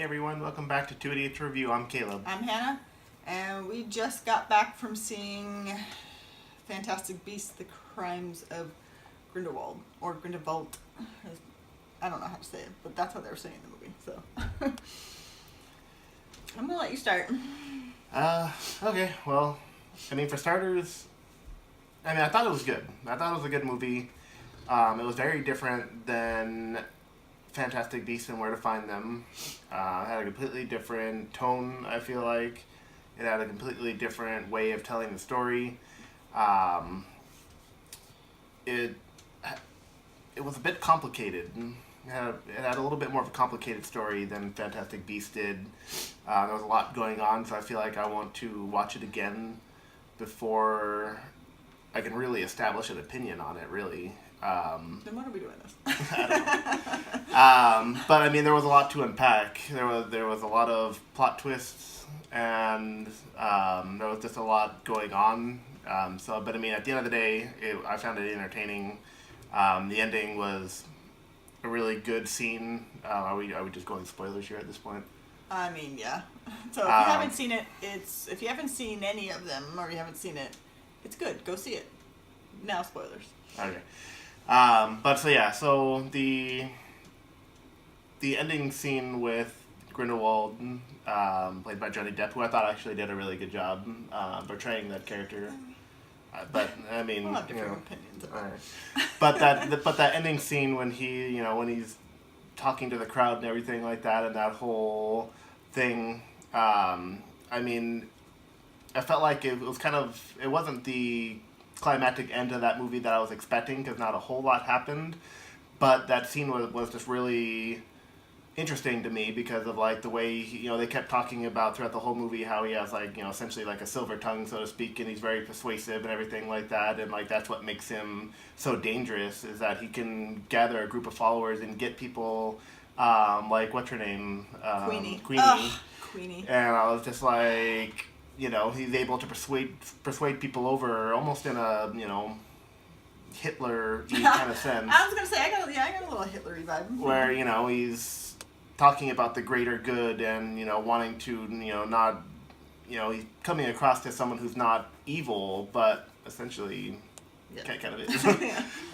everyone, welcome back to Two Idiots Review. I'm Caleb. I'm Hannah, and we just got back from seeing Fantastic Beasts: The Crimes of Grindelwald, or Grindelwald. I don't know how to say it, but that's how they were saying the movie, so. I'm gonna let you start. Okay, well, for starters, I thought it was good. I thought it was a good movie. It was very different than Fantastic Beasts and Where to Find Them. It had a completely different tone, I feel like. It had a completely different way of telling the story. It was a bit complicated. It had a little bit more of a complicated story than Fantastic Beasts did. There was a lot going on, so I feel like I want to watch it again before I can really establish an opinion on it, really. Then why are we doing this? I don't know. But there was a lot to unpack. There was a lot of plot twists, and there was just a lot going on. But at the end of the day, I found it entertaining. The ending was a really good scene. Are we just going spoilers here at this point? Yeah. So if you haven't seen it, if you haven't seen any of them, or you haven't seen it, it's good. Go see it. Now spoilers. Okay. So the ending scene with Grindelwald, played by Johnny Depp, who I thought actually did a really good job portraying that character. We'll have different opinions about it. But that ending scene when when he's talking to the crowd and everything like that, and that whole thing, I felt like it wasn't the climactic end of that movie that I was expecting, because not a whole lot happened, but that scene was just really interesting to me because of the way they kept talking about throughout the whole movie how he has essentially a silver tongue, so to speak, and he's very persuasive and everything like that, and that's what makes him so dangerous, is that he can gather a group of followers and get people what's her name, Queenie. And I was just he's able to persuade people over almost in a Hitler kind of sense. I was gonna say I got a little Hitler-y vibe. Where he's talking about the greater good and wanting to not he's coming across as someone who's not evil, but essentially kind of is.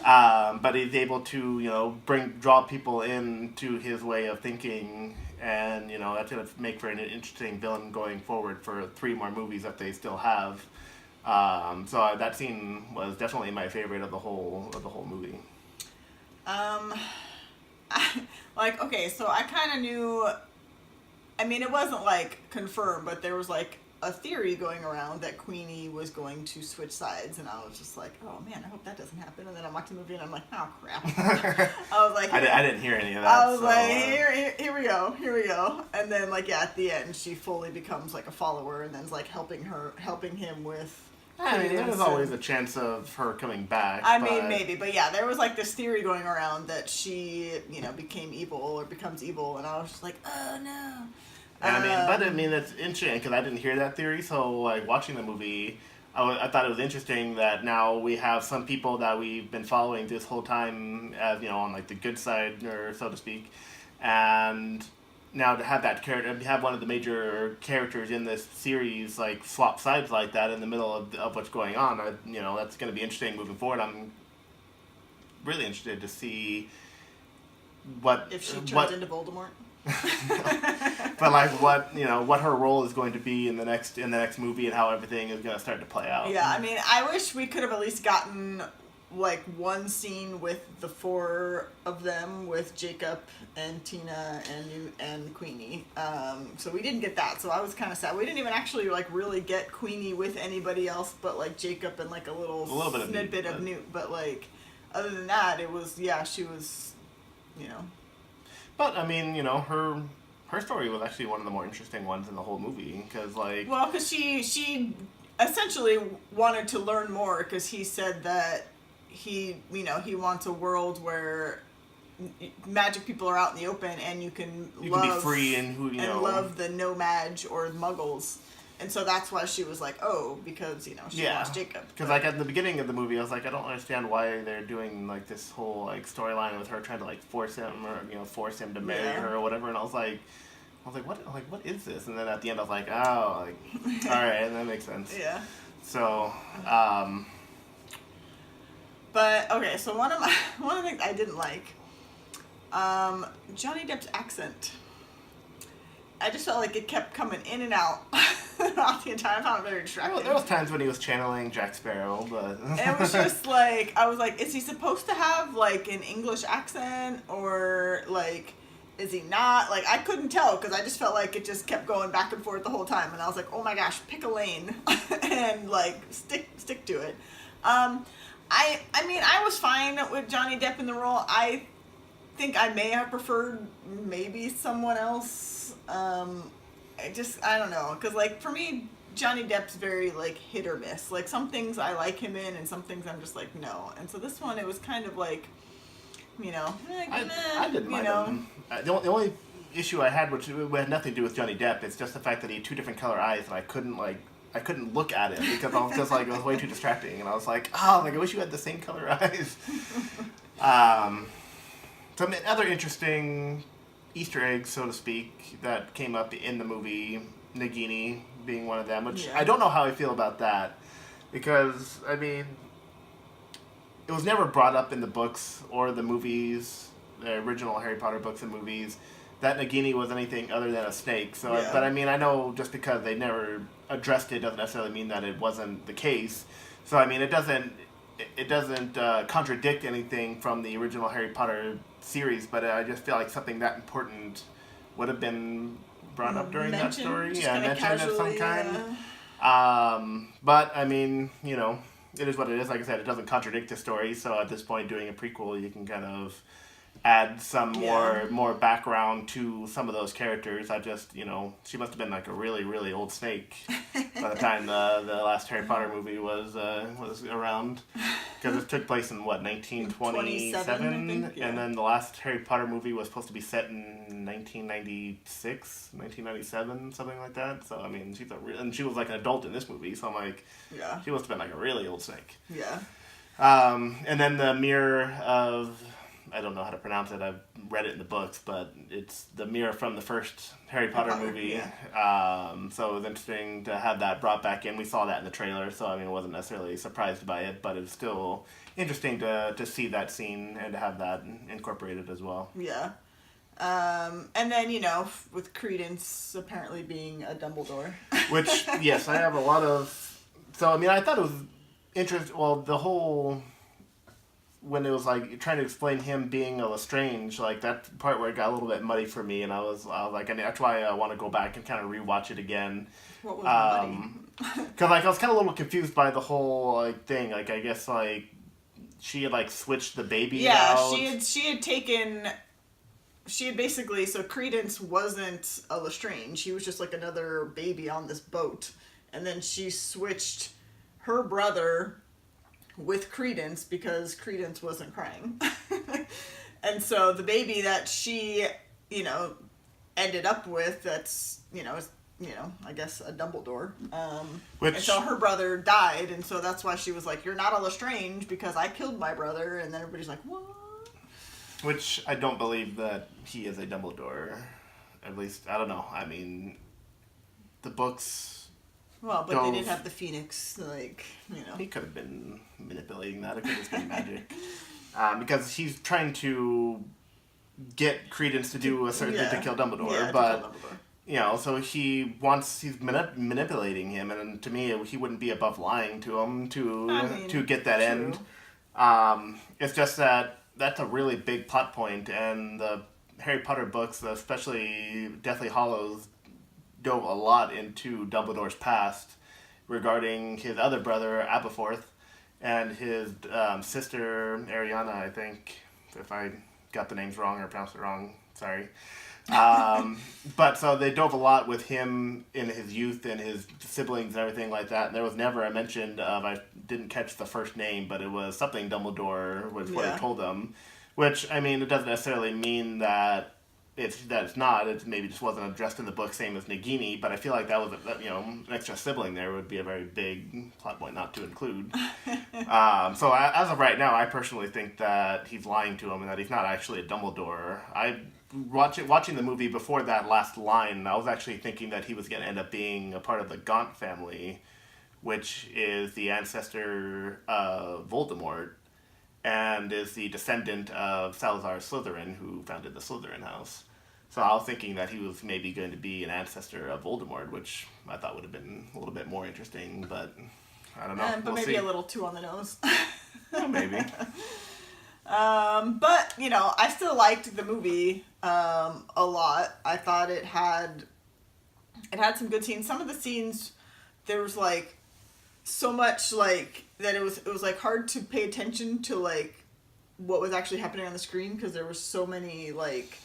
But he's able to draw people into his way of thinking. And, that's going to make for an interesting villain going forward for 3 more movies that they still have. So that scene was definitely my favorite of the whole movie. Okay, so I kind of knew, it wasn't, confirmed, but there was, a theory going around that Queenie was going to switch sides, and I was just like, oh man, I hope that doesn't happen. And then I watched the movie and I'm like, oh crap. I was like, I didn't hear any of that. I was here we go. And then at the end she fully becomes a follower, and then's helping him with. There's always a chance of her coming back. Maybe, but there was this theory going around that she, became evil or becomes evil, and I was just like, oh no. It's interesting because I didn't hear that theory. So, watching the movie, I thought it was interesting that now we have some people that we've been following this whole time, as on the good side, or so to speak, and now to have that character, have one of the major characters in this series swap sides like that in the middle of what's going on. That's going to be interesting moving forward. I'm really interested to see if she turns into Voldemort. But what her role is going to be in the next movie, and how everything is going to start to play out. Yeah, I wish we could have at least gotten one scene with the 4 of them, with Jacob and Tina and Queenie. So we didn't get that, so I was kind of sad. We didn't even actually really get Queenie with anybody else but Jacob and a little bit snippet of Newt. But other than that, it was she was But her story was actually one of the more interesting ones in the whole movie, because because she essentially wanted to learn more, because he said that he wants a world where magic people are out in the open and you can be free and love the no-mage or muggles. And so that's why she was because she wants Jacob. Because at the beginning of the movie, I was I don't understand why they're doing this whole storyline with her trying to force him to marry her or whatever. And I was I was like, what? Like, what is this? And then at the end, I was like, oh, like, all right, that makes sense. Yeah. So, But okay, so one of the things I didn't like, Johnny Depp's accent. I just felt like it kept coming in and out throughout the entire time. I found it very distracting. well, there was times when he was channeling Jack Sparrow, but It was just like, I was like, is he supposed to have like an English accent, or like, is he not? Like, I couldn't tell because I just felt like it just kept going back and forth the whole time, and I was like, oh my gosh, pick a lane and like stick to it. I mean, I was fine with Johnny Depp in the role. I think I may have preferred maybe someone else. I don't know, because like for me, Johnny Depp's very like hit or miss. Like some things I like him in, and some things I'm just like no. And so this one, it was kind of like, you know, I didn't mind him. The only issue I had, which had nothing to do with Johnny Depp, it's just the fact that he had two different color eyes, and I couldn't look at him because I was just like, it was way too distracting, and I was like, oh, like I wish you had the same color eyes. Some other interesting Easter eggs, so to speak, that came up in the movie, Nagini being one of them, which Yeah. I don't know how I feel about that, because, I mean, it was never brought up in the books or the movies, the original Harry Potter books and movies, that Nagini was anything other than a snake. So, Yeah. but I mean, I know just because they never addressed it doesn't necessarily mean that it wasn't the case. So, I mean, it doesn't contradict anything from the original Harry Potter series, but I just feel like something that important would have been brought up during that Mentioned, story. just Yeah, kinda mentioned of some casually, kind. But, I mean, you know, it is what it is. Like I said, it doesn't contradict the story, so at this point, doing a prequel, you can kind of add some more background to some of those characters. I just, you know, she must have been like a really, really old snake by the time the last Harry Potter movie was around, because it took place in what, 1927, 27, I think, yeah. and then the last Harry Potter movie was supposed to be set in 1996, 1997, something like that. So I mean, and she was like an adult in this movie, so I'm like, Yeah. she must have been like a really old snake. Yeah. And then the mirror of, I don't know how to pronounce it. I've read it in the books, but it's the mirror from the first Harry Potter movie. Yeah. So it was interesting to have that brought back in. We saw that in the trailer, so I mean, I wasn't necessarily surprised by it, but it's still interesting to see that scene and to have that incorporated as well. Yeah. And then, you know, with Credence apparently being a Dumbledore. Which, yes, I have a lot of... So, I mean, I thought it was interesting. Well, the whole... When it was, like, trying to explain him being a Lestrange, like, that part where it got a little bit muddy for me, and I was like, and that's why I want to go back and kind of rewatch it again. What was muddy? Because, like, I was kind of a little confused by the whole, like, thing. Like, I guess, like, she had, like, switched the baby out. she had taken... She had basically... So Credence wasn't a Lestrange. He was just, like, another baby on this boat. And then she switched her brother with Credence because Credence wasn't crying. And so the baby that she, you know, ended up with, that's, you know, I guess a Dumbledore. And so her brother died, and so that's why she was like, you're not a Lestrange because I killed my brother. And then everybody's like, what? Which I don't believe that he is a Dumbledore. At least, I don't know. I mean, the books... Well, but they did have the Phoenix, like, you know. He could have been manipulating that. It could have just been magic. Because he's trying to get Credence to do a certain thing to kill Dumbledore. Yeah, but, to kill Dumbledore. You know, so he's manipulating him. And to me, he wouldn't be above lying to him to get that true. end. It's just that that's a really big plot point. And the Harry Potter books, especially Deathly Hallows, dove a lot into Dumbledore's past regarding his other brother, Aberforth, and his sister, Ariana, I think, if I got the names wrong or pronounced it wrong, sorry. But so they dove a lot with him in his youth and his siblings and everything like that. And there was never a mention of, I didn't catch the first name, but it was something Dumbledore was what he told them. Which, I mean, it doesn't necessarily mean that it's not. It maybe just wasn't addressed in the book, same as Nagini. But I feel like that was an extra sibling there would be a very big plot point not to include. So as of right now, I personally think that he's lying to him and that he's not actually a Dumbledore. watching the movie before that last line, I was actually thinking that he was going to end up being a part of the Gaunt family, which is the ancestor of Voldemort, and is the descendant of Salazar Slytherin, who founded the Slytherin house. So I was thinking that he was maybe going to be an ancestor of Voldemort, which I thought would have been a little bit more interesting, but I don't know. But we'll maybe see. a little too on the nose. Yeah, maybe. But, you know, I still liked the movie a lot. I thought it had some good scenes. Some of the scenes, there was, like, so much, like, that it was like, hard to pay attention to, like, what was actually happening on the screen, because there were so many, like,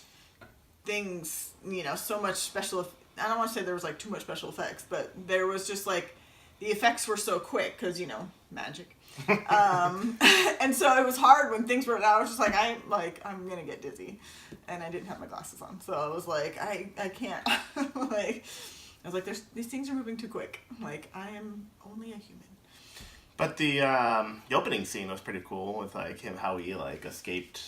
things, you know, so much special. I don't want to say there was like too much special effects, but there was just like the effects were so quick because, you know, magic. And so it was hard when things were. I was just like I'm gonna get dizzy, and I didn't have my glasses on, so I was like I can't. Like I was like these things are moving too quick. Like I am only a human. But the opening scene was pretty cool with like how he like escaped.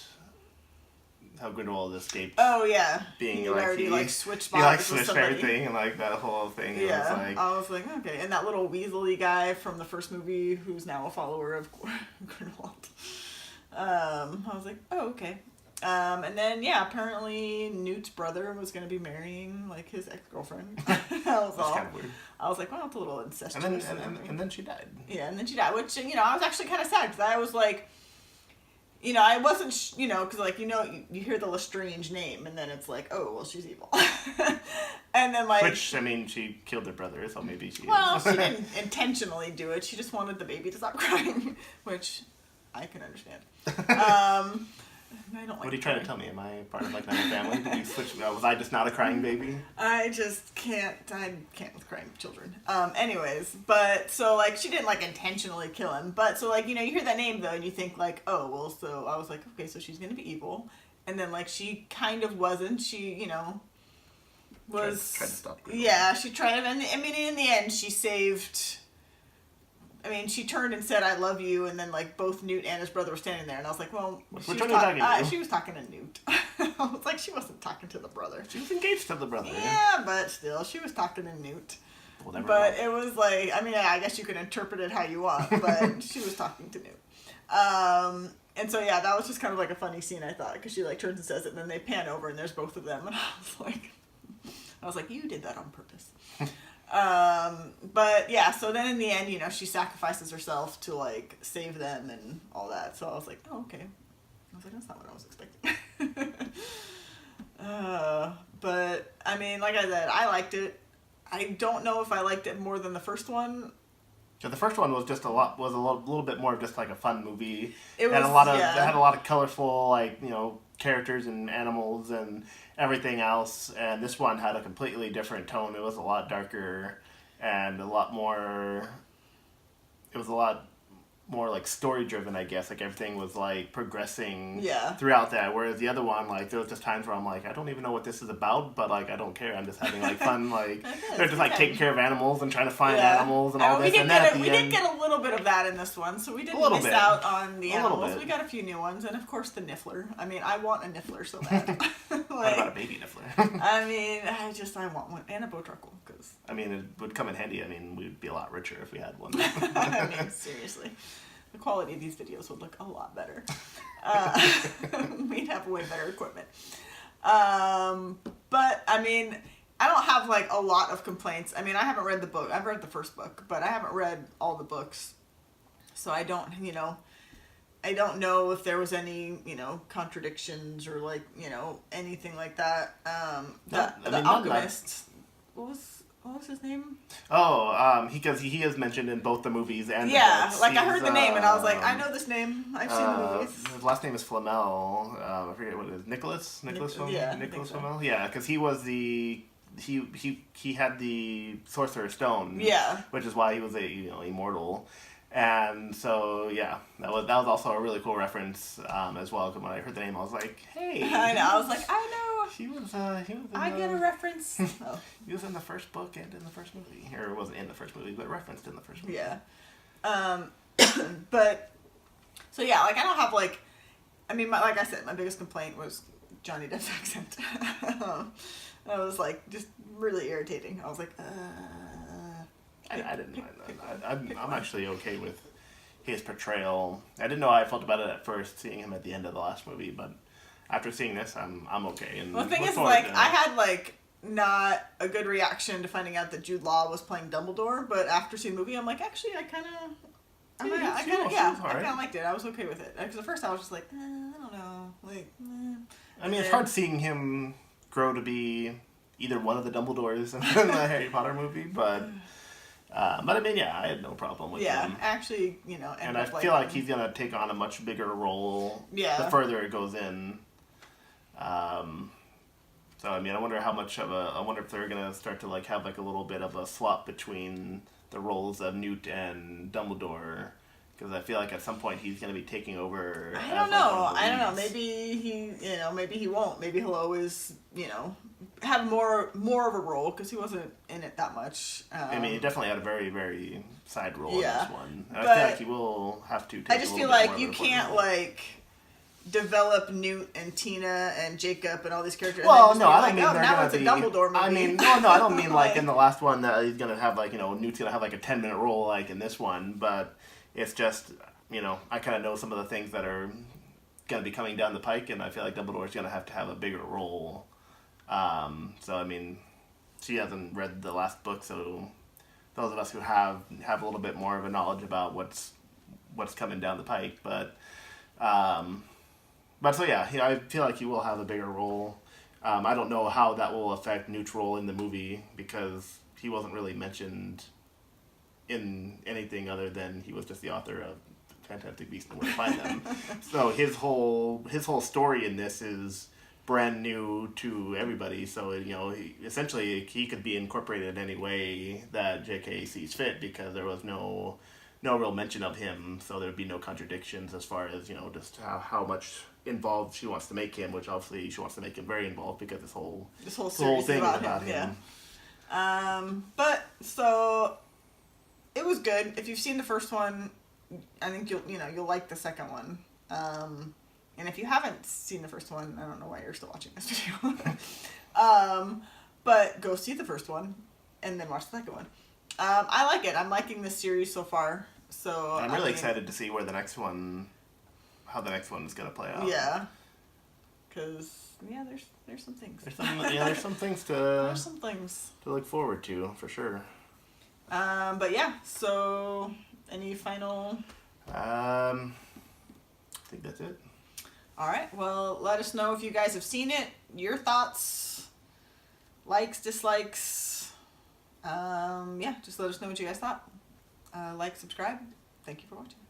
How Grindelwald escaped. Oh yeah, being he like already like switched he like bodies with switched somebody. everything and like that whole thing. Yeah, It was like, I was like, okay, and that little weaselly guy from the first movie, who's now a follower of Grindelwald. I was like, oh okay. And then yeah, apparently Newt's brother was going to be marrying like his ex-girlfriend. that's kind of weird. I was like, well, it's a little incestuous. And then she died. Yeah, and then she died, which, you know, I was actually kind of sad because I was like, you know, I wasn't, you know, because, like, you know, you hear the Lestrange name, and then it's like, oh, well, she's evil. And then, like... Which, I mean, she killed her brother, so maybe she Well, is. she didn't intentionally do it. She just wanted the baby to stop crying, which I can understand. I don't like What are you trying to tell me? Am I part of, like, another family? Did you switch? Was I just not a crying baby? I just can't. I can't with crying children. Anyways, but so like she didn't like intentionally kill him, but so like, you know, you hear that name though and you think like, oh well, so I was like, okay, so she's gonna be evil, and then like she kind of wasn't. She, you know, was tried to stop her. Yeah, she tried, and I mean in the end she saved. I mean, she turned and said, "I love you," and then like both Newt and his brother were standing there, and I was like, "Well, Which one are you talking to? she was talking to Newt." I was like, she wasn't talking to the brother. She was engaged to the brother. Yeah, but still, she was talking to Newt. We'll never But know. it was like, I mean, I guess you can interpret it how you want, but she was talking to Newt. And so yeah, that was just kind of like a funny scene, I thought, because she like turns and says it, and then they pan over and there's both of them, and I was like, you did that on purpose. But yeah, so then in the end, you know, she sacrifices herself to like save them and all that. So I was like, oh, okay. I was like, that's not what I was expecting. But I mean, like I said, I liked it. I don't know if I liked it more than the first one. So the first one was just a little bit more of just like a fun movie. It had was, a lot of yeah. It had a lot of colorful, like, you know, characters and animals and everything else, and this one had a completely different tone. It was a lot darker and a lot more. It was a lot more like story driven, I guess. Like everything was like progressing throughout that. Whereas the other one, like there was just times where I'm like, I don't even know what this is about, but like I don't care. I'm just having like fun. Like they're just like taking care of animals and trying to find animals and all this. And then at the we end, did get a little bit of that in this one, so we didn't miss out on the animals. We got a few new ones, and of course the Niffler. I mean, I want a Niffler so bad. What about a baby Niffler? I mean, I want one, and a Botruckle, because I mean, it would come in handy. I mean, we'd be a lot richer if we had one. I mean, seriously. The quality of these videos would look a lot better. We'd have way better equipment. But, I mean, I don't have, like, a lot of complaints. I mean, I haven't read the book. I've read the first book, but I haven't read all the books. So I don't, you know, I don't know if there was any, you know, contradictions or, like, you know, anything like that. The Alchemist, what was his name? Oh, because he is mentioned in both the movies and the books. Like I heard the name and I was like, I know this name. I've seen the movies. His last name is Flamel. I forget what it is. Nicholas Flamel. Yeah, Nicholas Flamel. Yeah, because he was the he had the Sorcerer's Stone. Yeah. Which is why he was immortal. And so yeah, that was also a really cool reference as well. Because when I heard the name, I was like, hey. I know. I was like, I know. He was in I get a reference. Oh. He was in the first book and in the first movie. Or it wasn't in the first movie, but referenced in the first movie. Yeah. But, so yeah, like I don't have like, I mean, like I said, my biggest complaint was Johnny Depp's accent. I was like, just really irritating. I was like, I didn't mind that. I'm actually okay with his portrayal. I didn't know how I felt about it at first, seeing him at the end of the last movie, but after seeing this, I'm okay. And well, the thing look is, forward like, to- I had like not a good reaction to finding out that Jude Law was playing Dumbledore, but after seeing the movie, I'm like, actually, I kind of liked it. I was okay with it. Because at first I was just like, I don't know, like. I mean, it's hard seeing him grow to be either one of the Dumbledores in the Harry Potter movie, but I mean, yeah, I had no problem with him. Actually, you know, And I feel like he's gonna take on a much bigger role the further it goes in. So I mean, I wonder if they're gonna start to like have like a little bit of a swap between the roles of Newt and Dumbledore, because I feel like at some point he's gonna be taking over. I don't know. Maybe he won't. Maybe he'll always, have more of a role because he wasn't in it that much. I mean, he definitely had a very, very side role in this one. And but I feel like he will have to. I just feel like you can't develop Newt and Tina and Jacob and all these characters. Well, no, I don't mean now they're it's a gonna be. Dumbledore movie. I mean, no, I don't mean like in the last one that he's gonna have Newt's gonna have like a 10-minute role like in this one, but it's just I kind of know some of the things that are gonna be coming down the pike, and I feel like Dumbledore's gonna have to have a bigger role. So I mean, she hasn't read the last book, so those of us who have a little bit more of a knowledge about what's coming down the pike, but so yeah, I feel like he will have a bigger role. I don't know how that will affect Newt's role in the movie because he wasn't really mentioned in anything other than he was just the author of Fantastic Beasts and Where to Find Them. So his whole story in this is brand new to everybody. So essentially he could be incorporated in any way that J.K. sees fit because there was no real mention of him. So there would be no contradictions as far as just how much involved she wants to make him, which obviously she wants to make him very involved because this whole series thing is about him. Yeah. But so it was good. If you've seen the first one, I think you'll like the second one. And if you haven't seen the first one, I don't know why you're still watching this video. But go see the first one and then watch the second one. I like it. I'm liking this series so far. So I'm really excited to see how the next one is gonna play out. Yeah. Because there's some things. There's some things to look forward to for sure. But yeah. So any final? I think that's it. All right. Well, let us know if you guys have seen it. Your thoughts, likes, dislikes. Just let us know what you guys thought. Like, subscribe. Thank you for watching.